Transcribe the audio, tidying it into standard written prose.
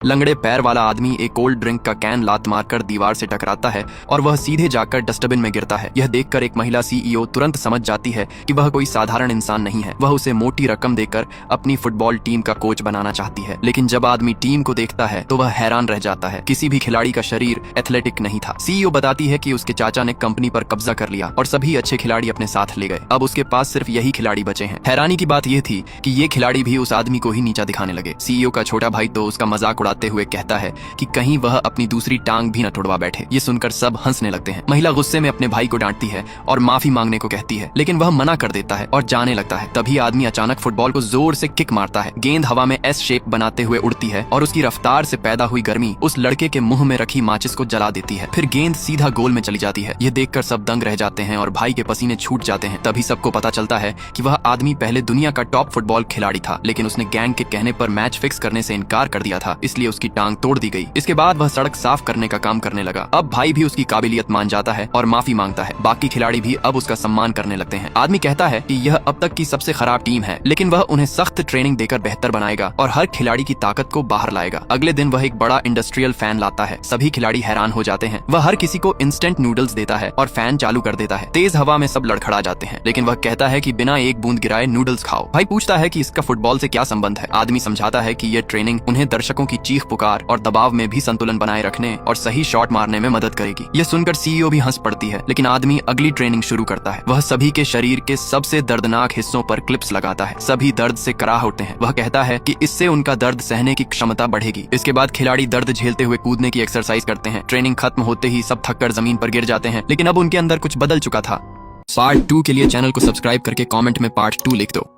लंगड़े पैर वाला आदमी एक कोल्ड ड्रिंक का कैन लात मारकर दीवार से टकराता है और वह सीधे जाकर डस्टबिन में गिरता है। यह देखकर एक महिला सीईओ तुरंत समझ जाती है कि वह कोई साधारण इंसान नहीं है। वह उसे मोटी रकम देकर अपनी फुटबॉल टीम का कोच बनाना चाहती है, लेकिन जब आदमी टीम को देखता है तो वह हैरान रह जाता है। किसी भी खिलाड़ी का शरीर एथलेटिक नहीं था। सीईओ बताती है कि उसके चाचा ने कंपनी पर कब्जा कर लिया और सभी अच्छे खिलाड़ी अपने साथ ले गए। अब उसके पास सिर्फ यही खिलाड़ी बचे हैं। हैरानी की बात यह थी कि ये खिलाड़ी भी उस आदमी को ही नीचा दिखाने लगे। सीईओ का छोटा भाई तो उसका मजाक उड़ाते हुए कहता है कि कहीं वह अपनी दूसरी टांग भी न तुड़वा बैठे। ये सुनकर सब हंसने लगते हैं। महिला गुस्से में अपने भाई को डांटती है और माफी मांगने को कहती है, लेकिन वह मना कर देता है और जाने लगता है। तभी आदमी अचानक फुटबॉल को जोर से किक मारता है। गेंद हवा में एस शेप बनाते हुए उड़ती है और उसकी रफ्तार से पैदा हुई गर्मी उस लड़के के मुंह में रखी माचिस को जला देती है। फिर गेंद सीधा गोल में चली जाती है। ये देखकर सब दंग रह जाते हैं और भाई के पसीने छूट जाते हैं। तभी सबको पता चलता है कि वह आदमी पहले दुनिया का टॉप फुटबॉल खिलाड़ी था, लेकिन उसने गैंग के कहने पर मैच फिक्स करने से इनकार कर दिया था, इसलिए उसकी टांग तोड़ दी गई। इसके बाद वह सड़क साफ करने का काम करने लगा। अब भाई भी उसकी काबिलियत मान जाता है और माफी मांगता है। बाकी खिलाड़ी भी अब उसका सम्मान करने लगते हैं। आदमी कहता है कि यह अब तक की सबसे खराब टीम है, लेकिन वह उन्हें सख्त ट्रेनिंग देकर बेहतर बनाएगा और हर खिलाड़ी की ताकत को बाहर लाएगा। अगले दिन वह एक बड़ा इंडस्ट्रियल फैन लाता है। सभी खिलाड़ी हैरान हो जाते हैं। वह हर किसी को इंस्टेंट नूडल्स देता है और फैन चालू कर देता है। तेज हवा में सब लड़खड़ा जाते हैं, लेकिन वह कहता है कि बिना एक बूंद गिराए नूडल्स खाओ। भाई पूछता है कि इसका फुटबॉल से क्या संबंध है। आदमी समझाता है कि यह ट्रेनिंग उन्हें दर्शकों की चीख पुकार और दबाव में भी संतुलन बनाए रखने और सही शॉट मारने में मदद करेगी। यह सुनकर सीईओ भी हंस पड़ती है, लेकिन आदमी अगली ट्रेनिंग शुरू करता है। वह सभी के शरीर के सबसे दर्दनाक हिस्सों पर क्लिप्स लगाता है। सभी दर्द से कराह उठते हैं। वह कहता है कि इससे उनका दर्द सहने की क्षमता बढ़ेगी। इसके बाद खिलाड़ी दर्द झेलते हुए कूदने की एक्सरसाइज करते हैं। ट्रेनिंग खत्म होते ही सब थककर जमीन पर गिर जाते हैं, लेकिन अब उनके अंदर कुछ बदल चुका था। पार्ट 2 के लिए चैनल को सब्सक्राइब करके कमेंट में पार्ट 2 लिख दो।